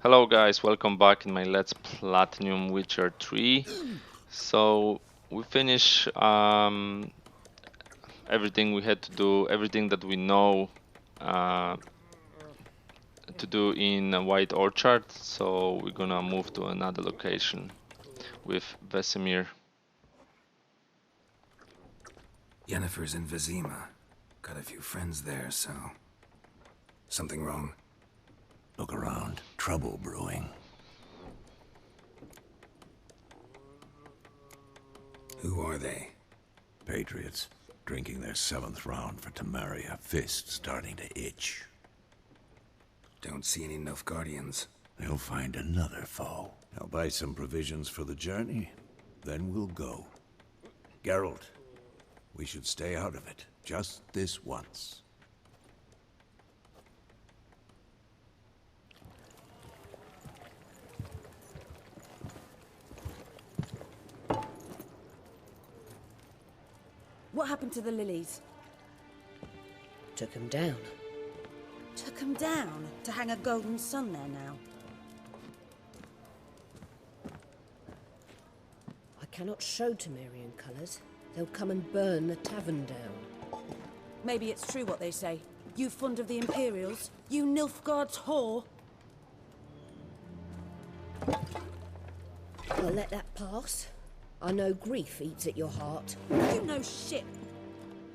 Hello guys, welcome back in my Let's Platinum Witcher 3. So we finish everything we had to do, everything that we know uh, to do in White Orchard. So we're gonna move to another location with Vesemir. Yennefer's in Vizima. Got a few friends there, so... Something wrong? Look around. Trouble brewing. Who are they? Patriots. Drinking their 7th round for Tamaria. Fist starting to itch. Don't see any Nilfgaardians. They'll find another foe. I'll buy some provisions for the journey. Then we'll go. Geralt, we should stay out of it. Just this once. What happened to the lilies? Took him down. Took them down to hang a golden sun there now. I cannot show Temerian colours. They'll come and burn the tavern down. Maybe it's true what they say. You fond of the Imperials? You Nilfgaard's whore? I'll let that pass. I know grief eats at your heart. You know shit.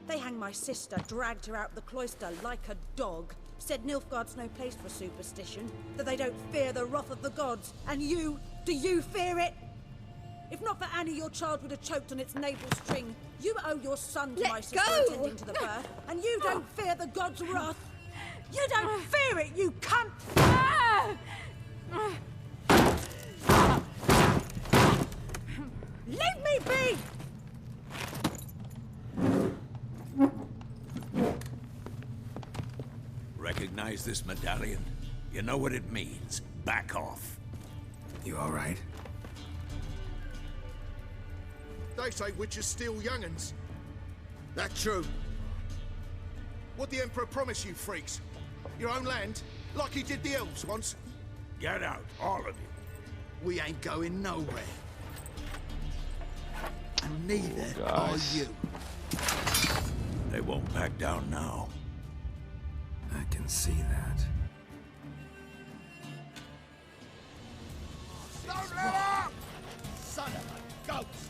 They hanged my sister, dragged her out the cloister like a dog. Said Nilfgaard's no place for superstition, that they don't fear the wrath of the gods. And you, do you fear it? If not for Annie, your child would have choked on its navel string. You owe your son to my sister attending to the birth, and you don't fear the gods' wrath. You don't fear it, you cunt! Leave me be! Recognize this medallion? You know what it means. Back off. You alright? They say witches steal young'uns. That true? What the Emperor promise you, freaks? Your own land? Like he did the elves once? Get out, all of you. We ain't going nowhere. And neither are guys. you. They won't back down now. I can see that. Don't let up! Son of a ghost!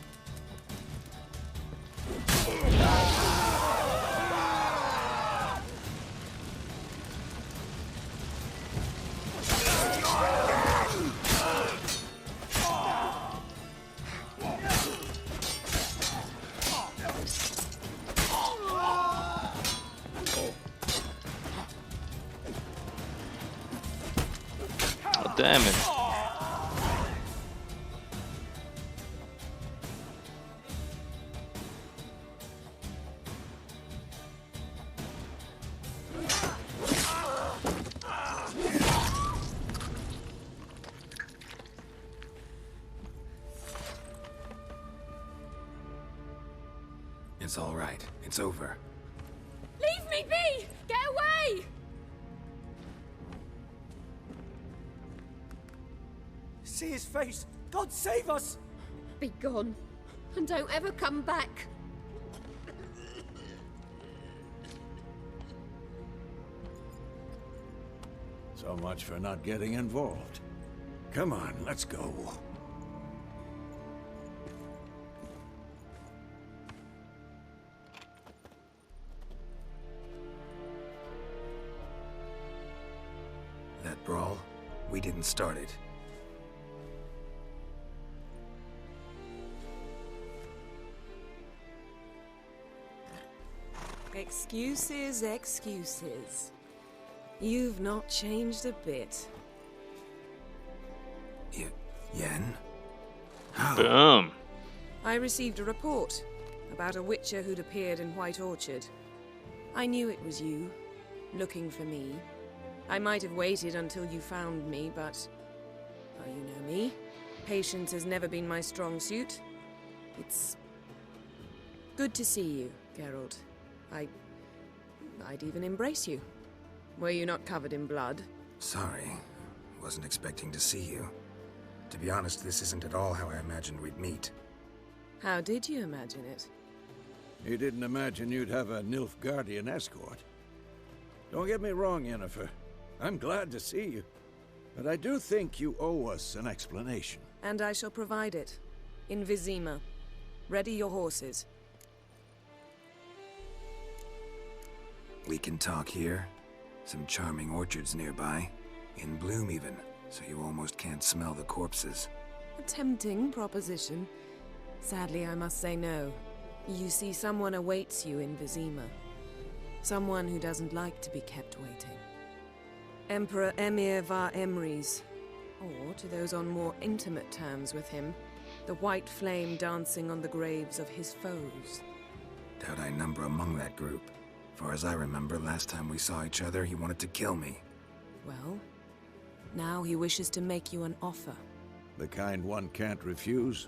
Oh, damn it. It's alright. It's over. Leave me be! Get away! See his face! God save us! Be gone, and don't ever come back. So much for not getting involved. Come on, let's go. That brawl, we didn't start it. Excuses, excuses. You've not changed a bit. Yen? How? Boom. I received a report about a witcher who'd appeared in White Orchard. I knew it was you, looking for me. I might have waited until you found me, but... well, you know me. Patience has never been my strong suit. It's... good to see you, Geralt. I'd even embrace you. Were you not covered in blood? Sorry. Wasn't expecting to see you. To be honest, this isn't at all how I imagined we'd meet. How did you imagine it? You didn't imagine you'd have a Nilfgaardian escort. Don't get me wrong, Yennefer. I'm glad to see you. But I do think you owe us an explanation. And I shall provide it. In Vizima. Ready your horses. We can talk here. Some charming orchards nearby. In bloom even, so you almost can't smell the corpses. A tempting proposition. Sadly, I must say no. You see, someone awaits you in Vizima. Someone who doesn't like to be kept waiting. Emperor Emir var Emrys. Or, to those on more intimate terms with him, the white flame dancing on the graves of his foes. Doubt I number among that group. Far as I remember, last time we saw each other, he wanted to kill me. Well, now he wishes to make you an offer. The kind one can't refuse?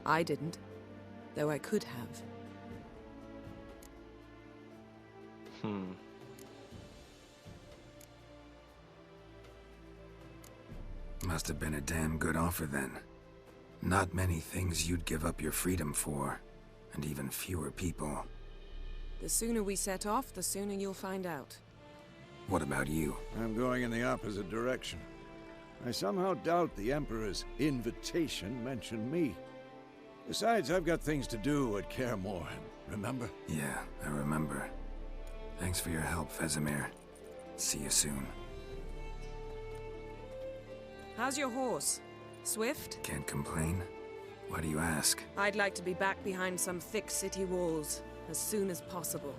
I didn't, though I could have. Must have been a damn good offer then. Not many things you'd give up your freedom for, and even fewer people. The sooner we set off, the sooner you'll find out. What about you? I'm going in the opposite direction. I somehow doubt the Emperor's invitation mentioned me. Besides, I've got things to do at Kaer Morhen, remember? Yeah, I remember. Thanks for your help, Vesemir. See you soon. How's your horse? Swift? Can't complain. Why do you ask? I'd like to be back behind some thick city walls as soon as possible.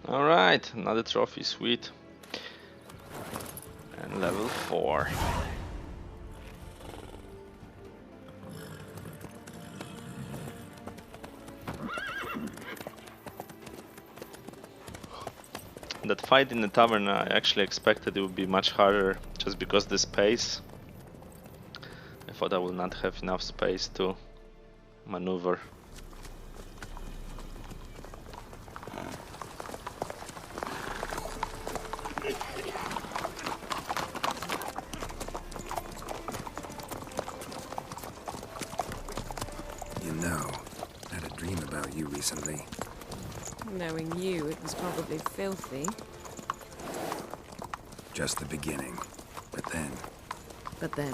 Alright, another trophy, sweet. And level 4. That fight in the tavern, I actually expected it would be much harder just because the space. I thought I would not have enough space to maneuver. You know, I had a dream about you recently. Knowing you, it was probably filthy. Just the beginning. But then... But then...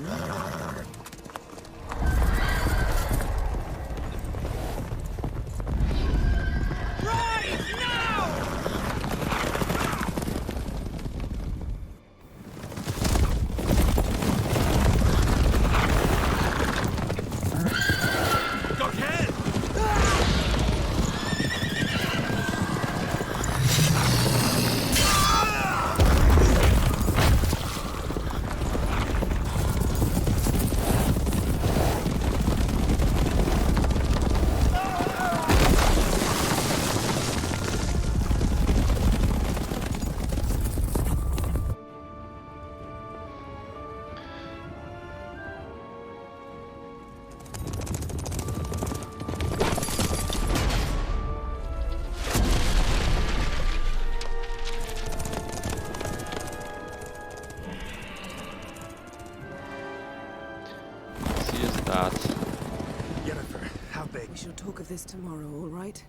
Yennefer, how big? We shall talk of this tomorrow, all right?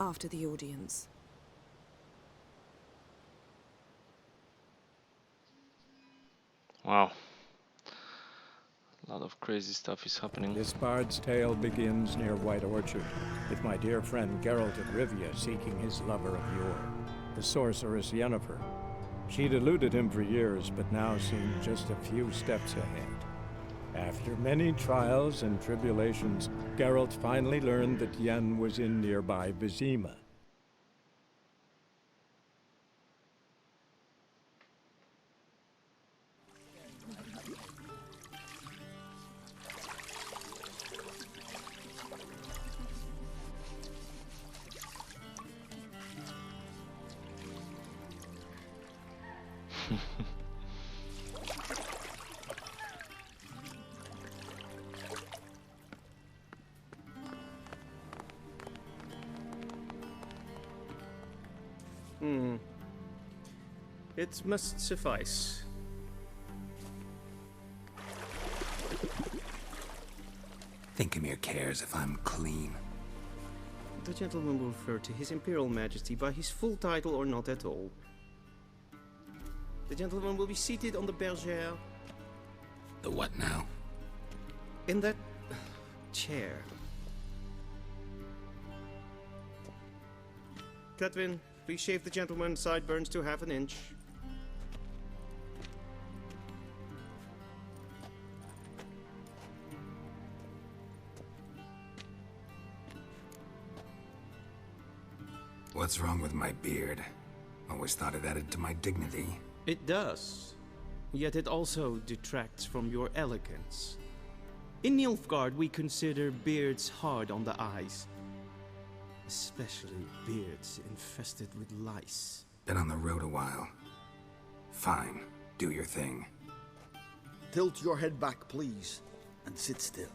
After the audience. Wow. A lot of crazy stuff is happening. This bard's tale begins near White Orchard, with my dear friend Geralt of Rivia seeking his lover of yore, the sorceress Yennefer. She'd eluded him for years, but now seemed just a few steps ahead. After many trials and tribulations, Geralt finally learned that Yen was in nearby Vizima. It must suffice. Thinkamere cares if I'm clean. The gentleman will refer to His Imperial Majesty by his full title or not at all. The gentleman will be seated on the bergère. The what now? In that chair. Cletwin, please shave the gentleman's sideburns to half an inch. What's wrong with my beard? Always thought it added to my dignity. It does. Yet it also detracts from your elegance. In Nilfgaard, we consider beards hard on the eyes. Especially beards infested with lice. Been on the road a while. Fine, do your thing. Tilt your head back, please, and sit still.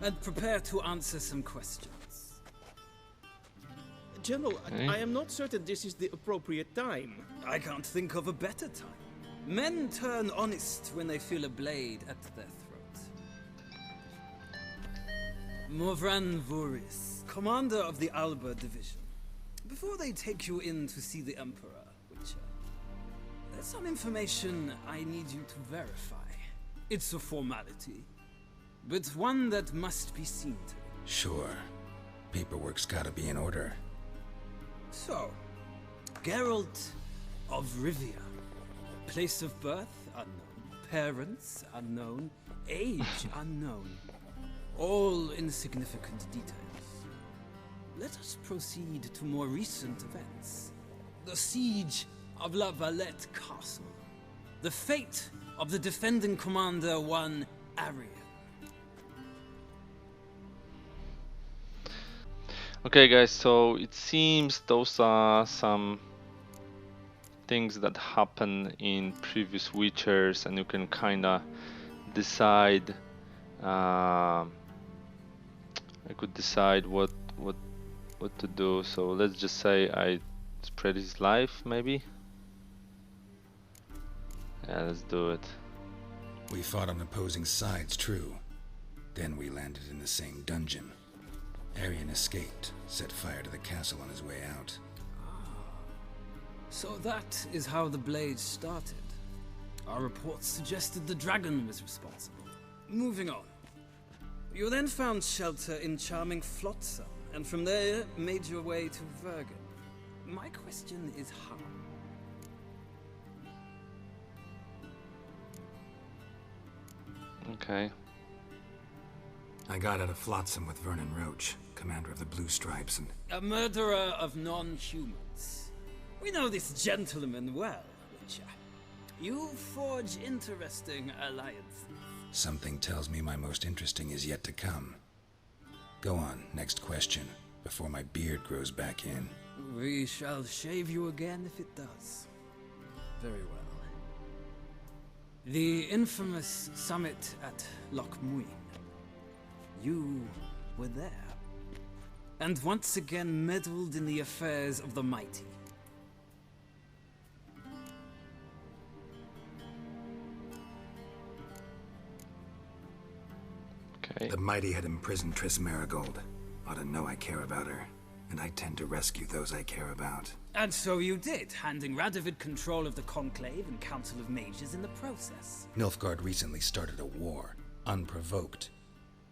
And prepare to answer some questions. General, I am not certain this is the appropriate time. I can't think of a better time. Men turn honest when they feel a blade at their throat. Morvran Voris, commander of the Alba Division. Before they take you in to see the Emperor, Witcher, there's some information I need you to verify. It's a formality, but one that must be seen to. Sure. Paperwork's gotta be in order. So, Geralt of Rivia. Place of birth, unknown. Parents, unknown. Age, unknown. All insignificant details. Let us proceed to more recent events. The siege of La Valette Castle. The fate of the defending commander, one Arian. Okay guys, so it seems those are some things that happen in previous Witchers, and you can kinda decide. I could decide what to do. So let's just say I spread his life, maybe. Yeah, let's do it. We fought on opposing sides, true. Then we landed in the same dungeon. Arian escaped, set fire to the castle on his way out. So that is how the blade started. Our reports suggested the dragon was responsible. Moving on. You then found shelter in charming Flotsam, and from there made your way to Vergen. My question is how? Okay. I got out of Flotsam with Vernon Roach, commander of the Blue Stripes, and... A murderer of non-humans. We know this gentleman well, Witcher. You forge interesting alliances. Something tells me my most interesting is yet to come. Go on, next question, before my beard grows back in. We shall shave you again if it does. Very well. The infamous summit at Loch Muin. You were there. And once again meddled in the affairs of the mighty. Okay. The mighty had imprisoned Triss Marigold. Ought to know I care about her. And I tend to rescue those I care about. And so you did, handing Radovid control of the Conclave and Council of Mages in the process. Nilfgaard recently started a war, unprovoked.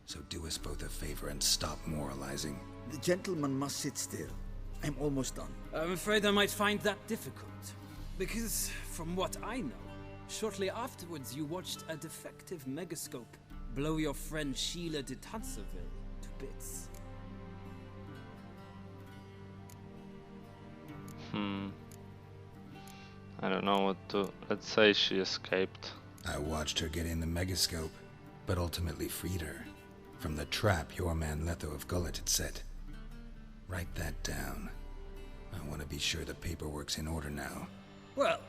So do us both a favor and stop moralizing. The gentleman must sit still. I'm almost done. I'm afraid I might find that difficult. Because, from what I know, shortly afterwards you watched a defective megascope blow your friend Sheila de Tanserville to bits. I don't know what to... Let's say she escaped. I watched her get in the megascope, but ultimately freed her. From the trap your man Letho of Gullet had set. Write that down. I want to be sure the paperwork's in order now. Well,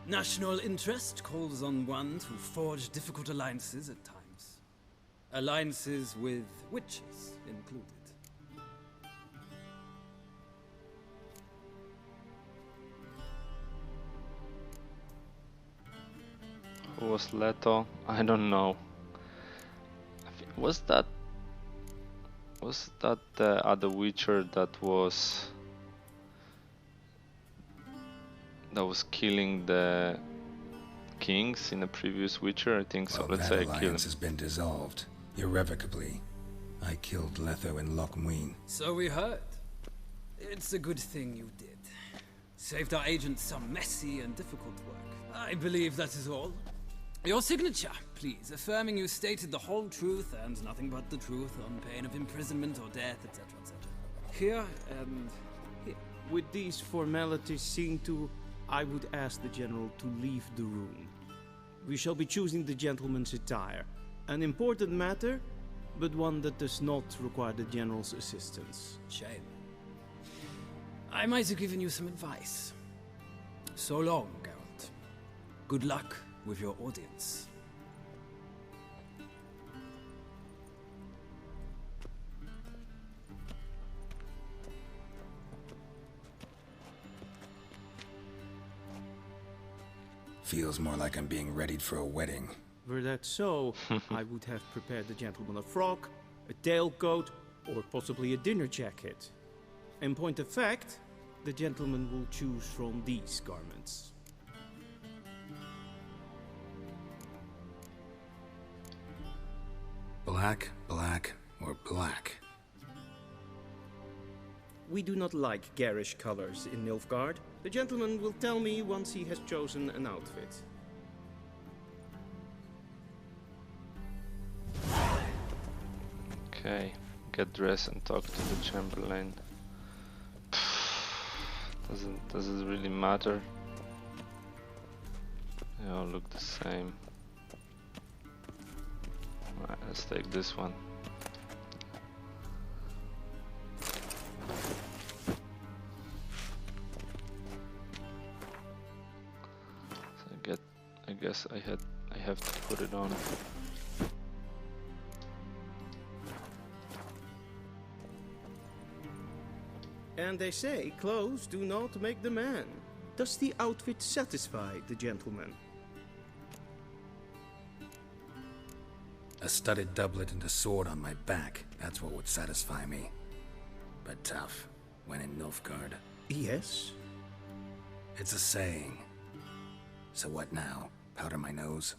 national interest calls on one to forge difficult alliances at times. Alliances with witches included. Who was Leto? I don't know. Was that the other Witcher that was killing the kings in a previous Witcher? I think so. Well, Let's that say I killed him. alliance has been dissolved irrevocably. I killed Letho in Lochmuin. So we heard. It's a good thing you did. Saved our agents some messy and difficult work. I believe that is all. Your signature, please, affirming you stated the whole truth and nothing but the truth on pain of imprisonment or death, etc., etc. Here and here. With these formalities seen to, I would ask the General to leave the room. We shall be choosing the gentleman's attire. An important matter, but one that does not require the General's assistance. Shame. I might have given you some advice. So long, Geralt. Good luck with your audience. Feels more like I'm being readied for a wedding. Were that so, I would have prepared the gentleman a frock, a tailcoat, or possibly a dinner jacket. In point of fact, the gentleman will choose from these garments. Black, black, or black? We do not like garish colors in Nilfgaard. The gentleman will tell me once he has chosen an outfit. Okay, get dressed and talk to the Chamberlain. Does it really matter? They all look the same. Alright, let's take this one. So I guess I have to put it on. And they say clothes do not make the man. Does the outfit satisfy the gentleman? A studded doublet and a sword on my back, that's what would satisfy me. But tough, when in Nilfgaard. Yes? It's a saying. So what now? Powder my nose?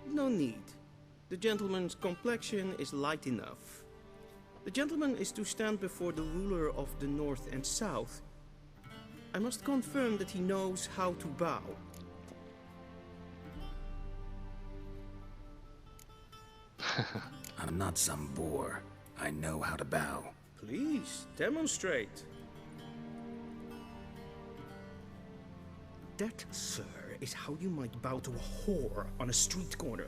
No need. The gentleman's complexion is light enough. The gentleman is to stand before the ruler of the North and South. I must confirm that he knows how to bow. I'm not some boor. I know how to bow. Please, demonstrate. That, sir, is how you might bow to a whore on a street corner,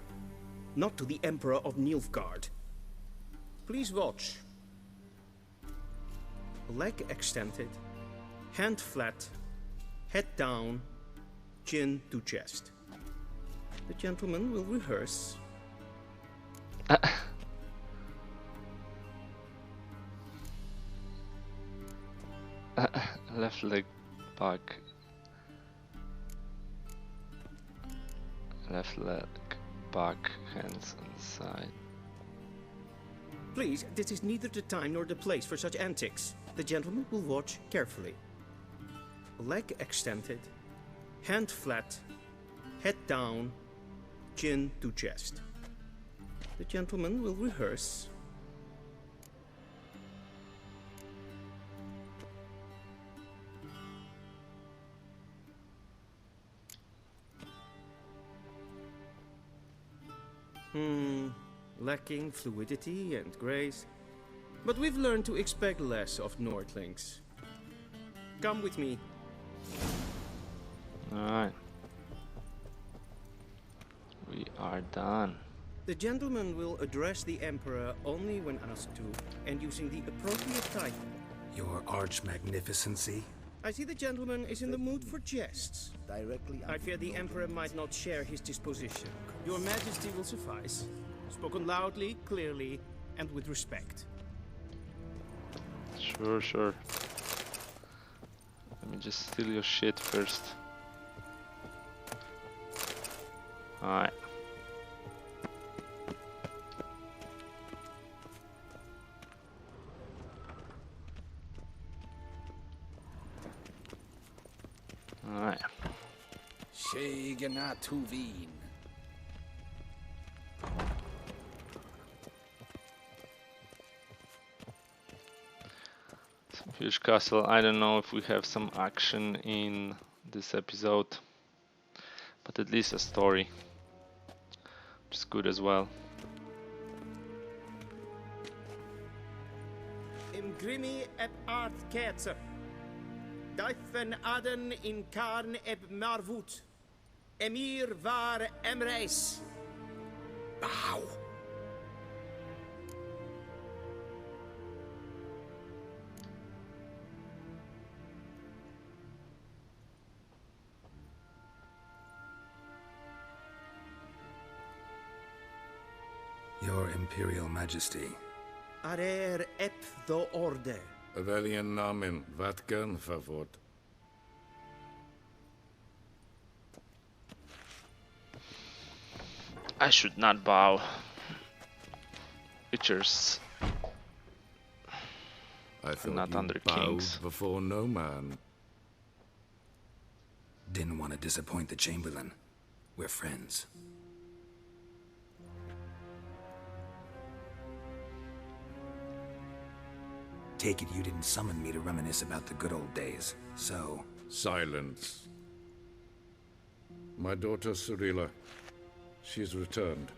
not to the Emperor of Nilfgaard. Please watch. Leg extended, hand flat, head down, chin to chest. The gentleman will rehearse. Left leg back. Left leg back, hands on the side. Please, this is neither the time nor the place for such antics. The gentleman will watch carefully. Leg extended, hand flat, head down, chin to chest. The gentleman will rehearse. Lacking fluidity and grace. But we've learned to expect less of Nordlings. Come with me. Alright. We are done. The gentleman will address the Emperor only when asked to, and using the appropriate title. Your Arch Magnificency? I see the gentleman is in the mood for jests. I fear the Emperor might not share his disposition. Your Majesty will suffice. Spoken loudly, clearly, and with respect. Sure, sure. Let me just steal your shit first. Alright. Alright. Tuvin. Huge castle. I don't know if we have some action in this episode, but at least a story, which is good as well. Im grimi eb art kerzer. Daifen aden in karn eb marvut. Emir var emreis. Bow. Your Imperial Majesty. Arer ep the orde. Velian namen, vatkan favort. I should not bow. Witchers I thought not you under bowed kings. before no man. Didn't want to disappoint the Chamberlain. We're friends. Take it you didn't summon me to reminisce about the good old days, so... Silence. My daughter Cyrilla, she's returned.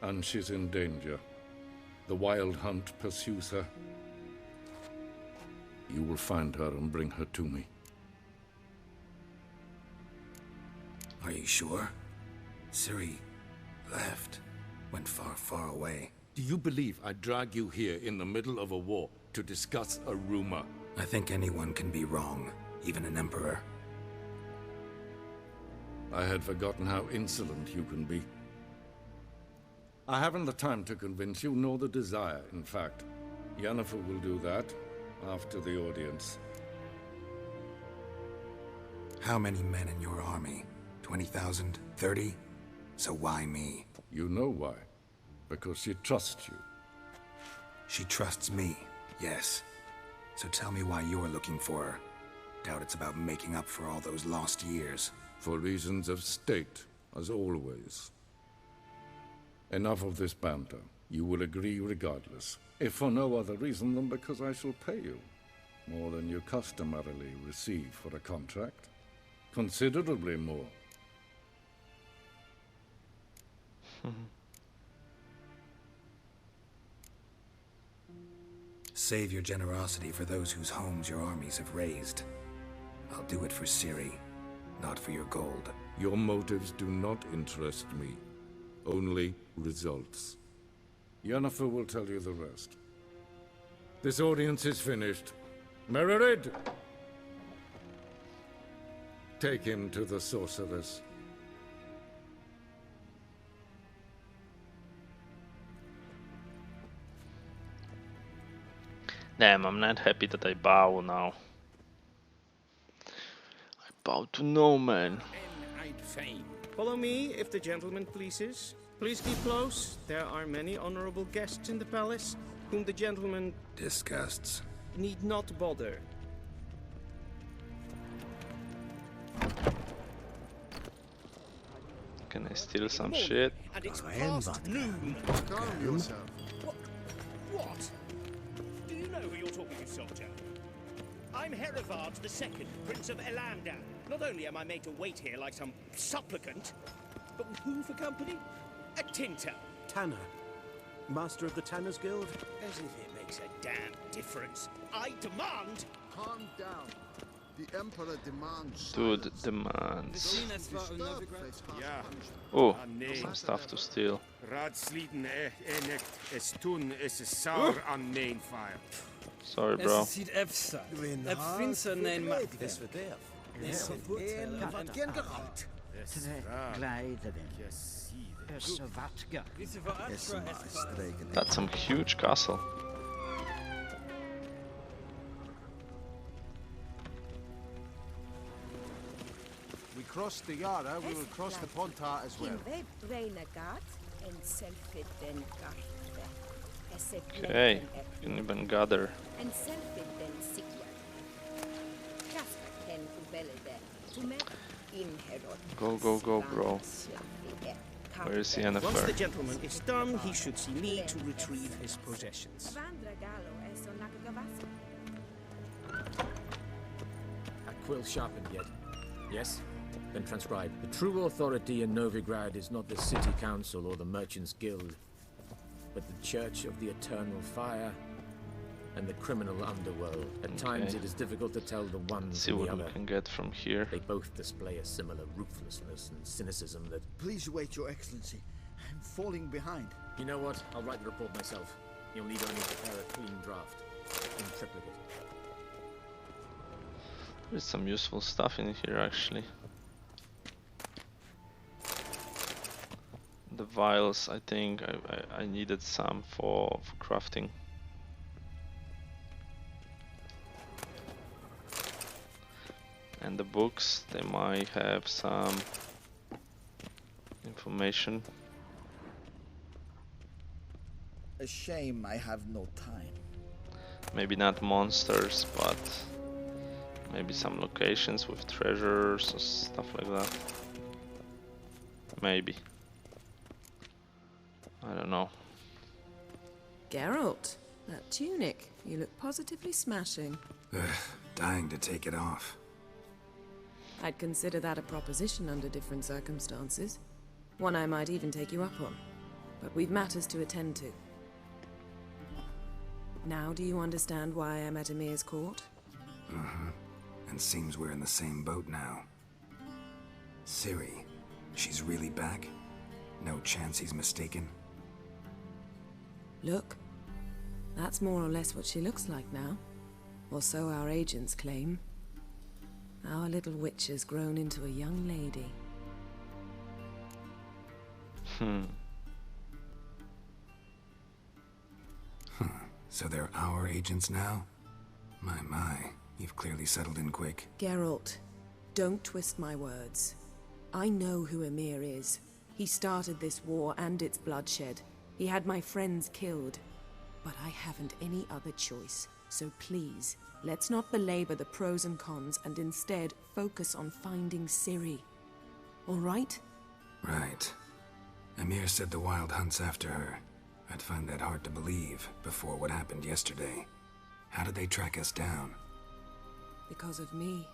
And she's in danger. The Wild Hunt pursues her. You will find her and bring her to me. Are you sure? Ciri left. Went far, far away. Do you believe I drag you here in the middle of a war to discuss a rumor? I think anyone can be wrong, even an emperor. I had forgotten how insolent you can be. I haven't the time to convince you, nor the desire, in fact. Yennefer will do that after the audience. How many men in your army? 20,000? 30? So why me? You know why. Because she trusts you. She trusts me, yes. So tell me why you're looking for her. Doubt it's about making up for all those lost years. For reasons of state, as always. Enough of this banter. You will agree regardless. If for no other reason than because I shall pay you. More than you customarily receive for a contract. Considerably more. Save your generosity for those whose homes your armies have razed. I'll do it for Ciri, not for your gold. Your motives do not interest me. Only results. Yennefer will tell you the rest. This audience is finished. Mererid! Take him to the sorceress. Damn, I'm not happy that I bow now. I bow to no man. Follow me, if the gentleman pleases. Please keep close. There are many honorable guests in the palace, whom the gentleman disgusts. Need not bother. Can I steal some shit? And it's past noon. Calm yourself. What? Do you know who you're talking to, soldier? I'm Herivard II, Prince of Elandan. Not only am I made to wait here like some supplicant, but with who for company? A tinter. Tanner. Master of the Tanners Guild? As if it makes a damn difference. I demand... Calm down. The Emperor demands... Dude demands. Ja. Oh, some stuff to steal. Raadsliden enek es tun es saur an main fire. Sorry, bro. Es sieht efsa. Finster nein macht This for death. Es Wat gen geralt? That's some huge castle. We crossed the Yara, we will cross the Pontar as well. Okay, you can even gather. Go, go, go, bro. Where is Once the Yennefer? gentleman is done, he should see me to retrieve his possessions. A quill sharpened yet? Yes? Then transcribe. The true authority in Novigrad is not the city council or the merchants guild, but the Church of the Eternal Fire and the criminal underworld. At times it is difficult to tell the one See from the what we other. can get from here. They both display a similar ruthlessness and cynicism that... Please wait, Your Excellency. I'm falling behind. You know what? I'll write the report myself. You'll need only prepare a clean draft. In triplicate. There's some useful stuff in here, actually. The vials, I think I needed some for crafting. And the books, they might have some information. A shame I have no time. Maybe not monsters, but maybe some locations with treasures or stuff like that. Maybe. I don't know. Geralt, that tunic. You look positively smashing. Ugh, dying to take it off. I'd consider that a proposition under different circumstances. One I might even take you up on. But we've matters to attend to. Now do you understand why I'm at Emir's court? Mm-hmm. And seems we're in the same boat now. Ciri, she's really back? No chance he's mistaken? Look, that's more or less what she looks like now. Or so our agents claim. Our little witch has grown into a young lady. So they're our agents now? My, you've clearly settled in quick. Geralt, don't twist my words. I know who Emir is. He started this war and its bloodshed. He had my friends killed. But I haven't any other choice. So please, let's not belabor the pros and cons and instead focus on finding Ciri. All right? Right. Emir said the Wild Hunt's after her. I'd find that hard to believe before what happened yesterday. How did they track us down? Because of me.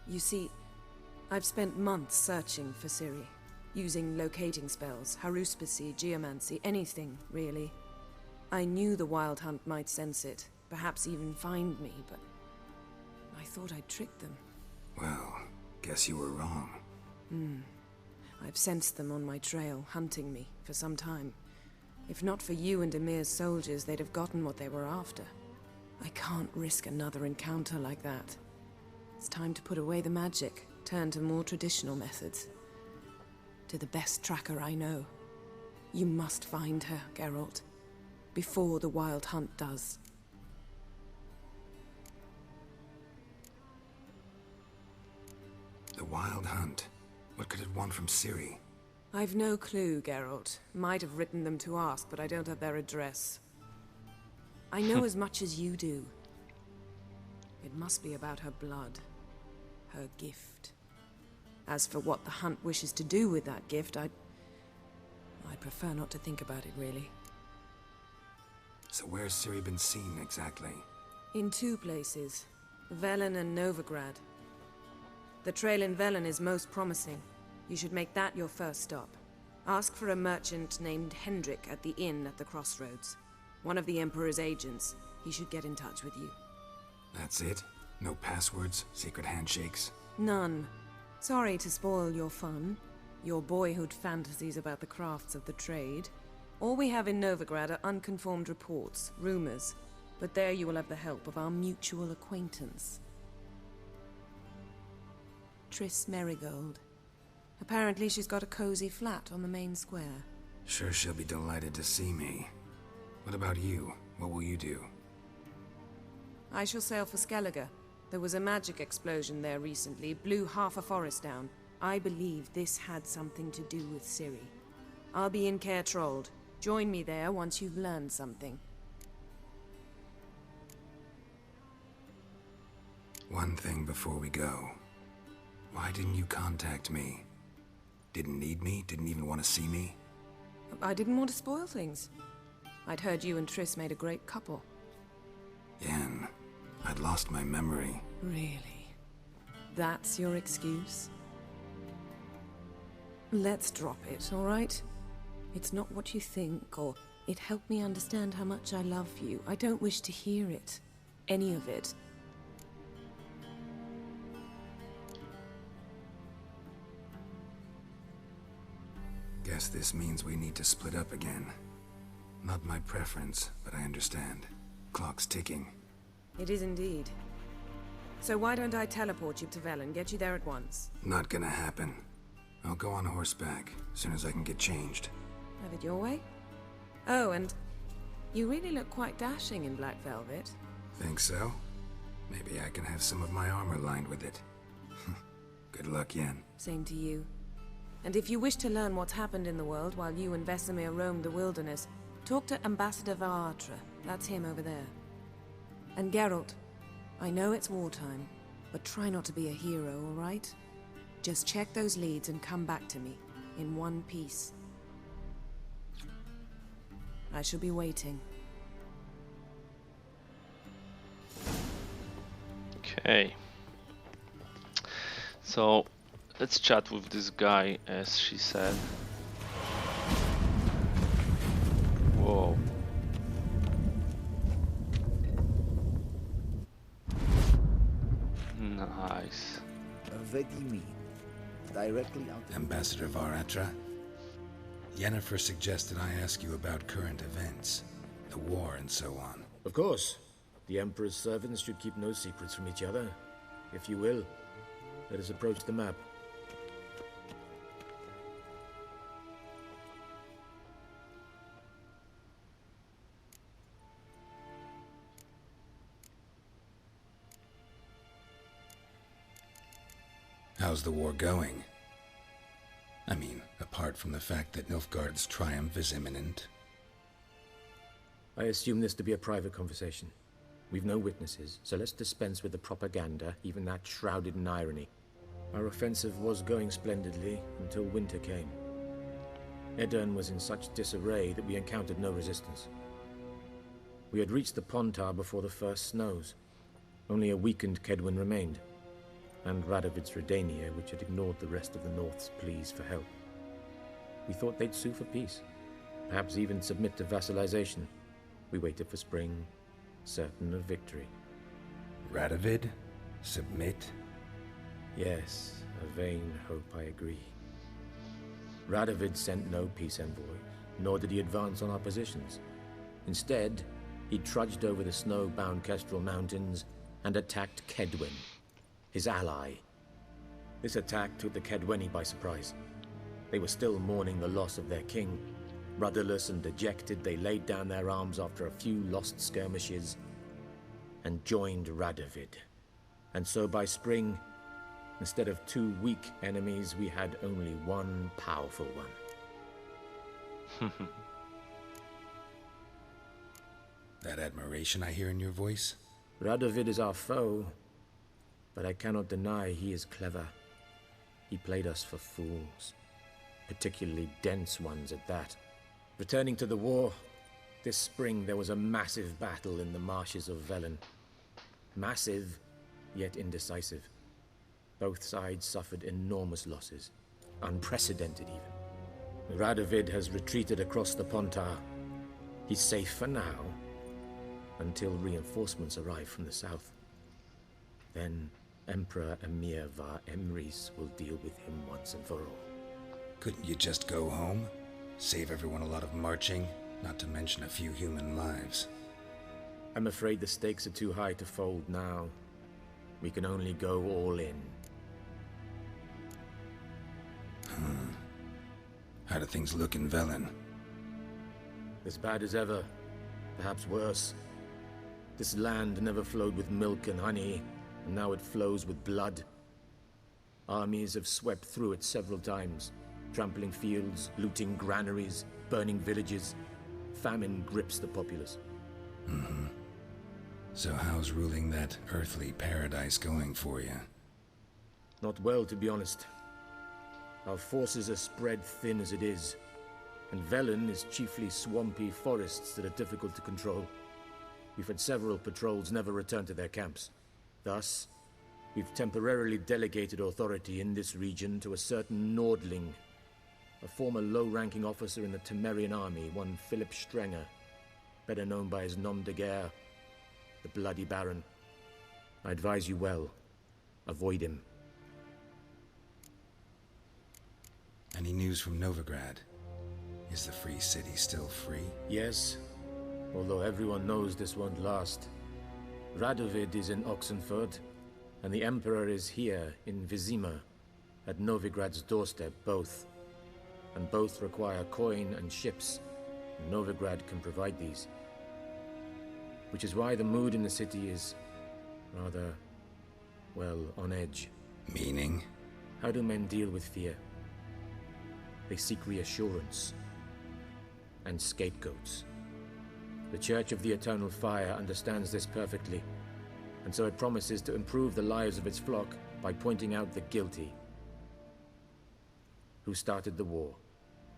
You see, I've spent months searching for Ciri. Using locating spells, haruspicy, geomancy, anything, really. I knew the Wild Hunt might sense it, perhaps even find me, but I thought I'd tricked them. Well, guess you were wrong. I've sensed them on my trail, hunting me, for some time. If not for you and Emir's soldiers, they'd have gotten what they were after. I can't risk another encounter like that. It's time to put away the magic, turn to more traditional methods. To the best tracker I know. You must find her, Geralt. Before the Wild Hunt does. The Wild Hunt? What could it want from Ciri? I've no clue, Geralt. Might have written them to ask, but I don't have their address. I know as much as you do. It must be about her blood. Her gift. As for what the Hunt wishes to do with that gift, I'd prefer not to think about it, really. So where's Ciri been seen, exactly? In two places. Velen and Novigrad. The trail in Velen is most promising. You should make that your first stop. Ask for a merchant named Hendrik at the inn at the crossroads. One of the Emperor's agents. He should get in touch with you. That's it? No passwords, secret handshakes? None. Sorry to spoil your fun. Your boyhood fantasies about the crafts of the trade. All we have in Novigrad are unconformed reports, rumors. But there you will have the help of our mutual acquaintance, Triss Merigold. Apparently she's got a cozy flat on the main square. Sure she'll be delighted to see me. What about you? What will you do? I shall sail for Skellige. There was a magic explosion there recently, blew half a forest down. I believe this had something to do with Ciri. I'll be in Caer Trold. Join me there once you've learned something. One thing before we go. Why didn't you contact me? Didn't need me? Didn't even want to see me? I didn't want to spoil things. I'd heard you and Triss made a great couple. Yen, I'd lost my memory. Really? That's your excuse? Let's drop it, all right? It's not what you think, or it helped me understand how much I love you. I don't wish to hear it. Any of it. Guess this means we need to split up again. Not my preference, but I understand. Clock's ticking. It is indeed. So why don't I teleport you to Velen, get you there at once? Not gonna happen. I'll go on horseback, as soon as I can get changed. Have it your way? Oh, and you really look quite dashing in black velvet. Think so? Maybe I can have some of my armor lined with it. Good luck, Yen. Same to you. And if you wish to learn what's happened in the world while you and Vesemir roamed the wilderness, talk to Ambassador Varatra. That's him over there. And Geralt, I know it's wartime, but try not to be a hero, all right? Just check those leads and come back to me, in one piece. I shall be waiting. Okay. So, let's chat with this guy, as she said. Whoa. Nice. What do you mean? Directly out of... Ambassador Varatra? Yennefer suggested I ask you about current events, the war and so on. Of course. The Emperor's servants should keep no secrets from each other. If you will, let us approach the map. How's the war going? I mean, apart from the fact that Nilfgaard's triumph is imminent. I assume this to be a private conversation. We've no witnesses, so let's dispense with the propaganda, even that shrouded in irony. Our offensive was going splendidly until winter came. Edirn was in such disarray that we encountered no resistance. We had reached the Pontar before the first snows. Only a weakened Kedwin remained, and Radovid's Redania, which had ignored the rest of the North's pleas for help. We thought they'd sue for peace, perhaps even submit to vassalization. We waited for spring, certain of victory. Radovid? Submit? Yes, a vain hope, I agree. Radovid sent no peace envoys, nor did he advance on our positions. Instead, he trudged over the snow-bound Kestrel Mountains and attacked Kedwen, his ally. This attack took the Kedweni by surprise. They were still mourning the loss of their king. Rudderless and dejected, they laid down their arms after a few lost skirmishes and joined Radovid. And so by spring, instead of two weak enemies, we had only one powerful one. That admiration I hear in your voice? Radovid is our foe, but I cannot deny he is clever. He played us for fools, particularly dense ones at that. Returning to the war, this spring there was a massive battle in the marshes of Velen. Massive, yet indecisive. Both sides suffered enormous losses, unprecedented even. Radovid has retreated across the Pontar. He's safe for now, until reinforcements arrive from the south. Then Emperor Emir Var Emrys will deal with him once and for all. Couldn't you just go home? Save everyone a lot of marching, not to mention a few human lives. I'm afraid the stakes are too high to fold now. We can only go all in. How do things look in Velen? As bad as ever, perhaps worse. This land never flowed with milk and honey, and now it flows with blood. Armies have swept through it several times, trampling fields, looting granaries, burning villages. Famine grips the populace. So how's ruling that earthly paradise going for you? Not well, to be honest. Our forces are spread thin as it is, and Velen is chiefly swampy forests that are difficult to control. We've had several patrols never return to their camps. Thus, we've temporarily delegated authority in this region to a certain Nordling, a former low-ranking officer in the Temerian army, one Philip Strenger, better known by his nom de guerre, the Bloody Baron. I advise you well. Avoid him. Any news from Novigrad? Is the free city still free? Yes, although everyone knows this won't last. Radovid is in Oxenford, and the Emperor is here in Vizima, at Novigrad's doorstep, both. And both require coin and ships, and Novigrad can provide these. Which is why the mood in the city is rather, well, on edge. Meaning? How do men deal with fear? They seek reassurance and scapegoats. The Church of the Eternal Fire understands this perfectly, and so it promises to improve the lives of its flock by pointing out the guilty. Who started the war?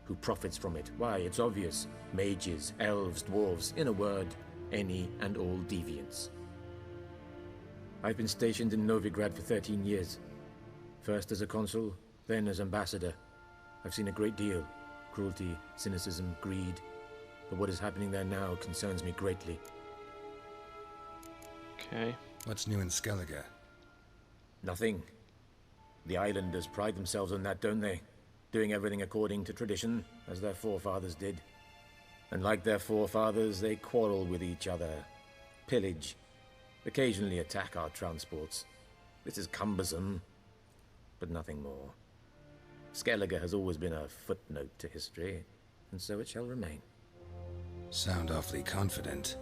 Who profits from it? Why, it's obvious. Mages, elves, dwarves, in a word, any and all deviants. I've been stationed in Novigrad for 13 years. First as a consul, then as ambassador. I've seen a great deal. Cruelty, cynicism, greed. But what is happening there now concerns me greatly. Okay. What's new in Skellige? Nothing. The islanders pride themselves on that, don't they? Doing everything according to tradition, as their forefathers did. And like their forefathers, they quarrel with each other, pillage, occasionally attack our transports. This is cumbersome, but nothing more. Skellige has always been a footnote to history, and so it shall remain. Sound awfully confident.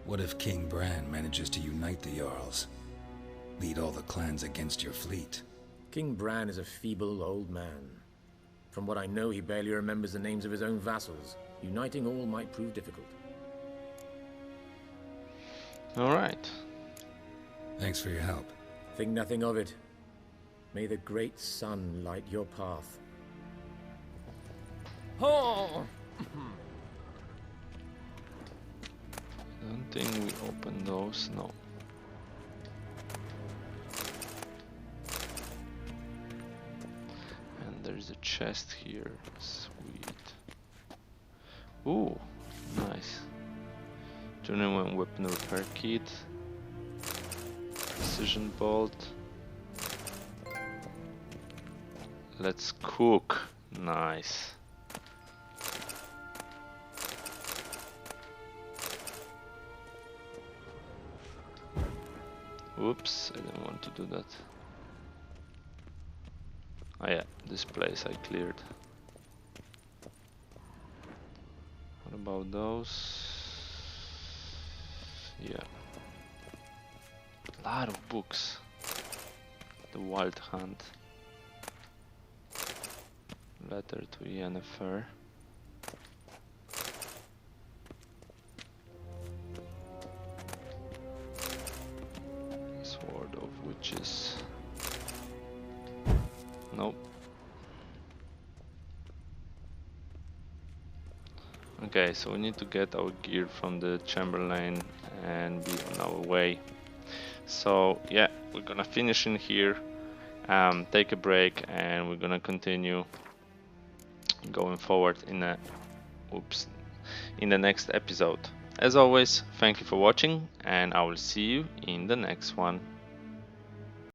What if King Bran manages to unite the Jarls? Lead all the clans against your fleet? King Bran is a feeble old man. From what I know, he barely remembers the names of his own vassals. Uniting all might prove difficult. Alright. Thanks for your help. Think nothing of it. May the great sun light your path. Oh! Don't think we open those, no. And there's a chest here, sweet. Ooh, nice. Journeyman weapon repair kit. Precision bolt. Let's cook. Nice. Oops, I didn't want to do that. Oh yeah, this place I cleared. What about those? Yeah. A lot of books. The Wild Hunt. Letter to Yennefer. Sword of Witches. Nope. Okay, so we need to get our gear from the Chamberlain and be on our way. So yeah, we're gonna finish in here, take a break, and we're gonna continue going forward in the next episode. As always, thank you for watching, and I will see you in the next one.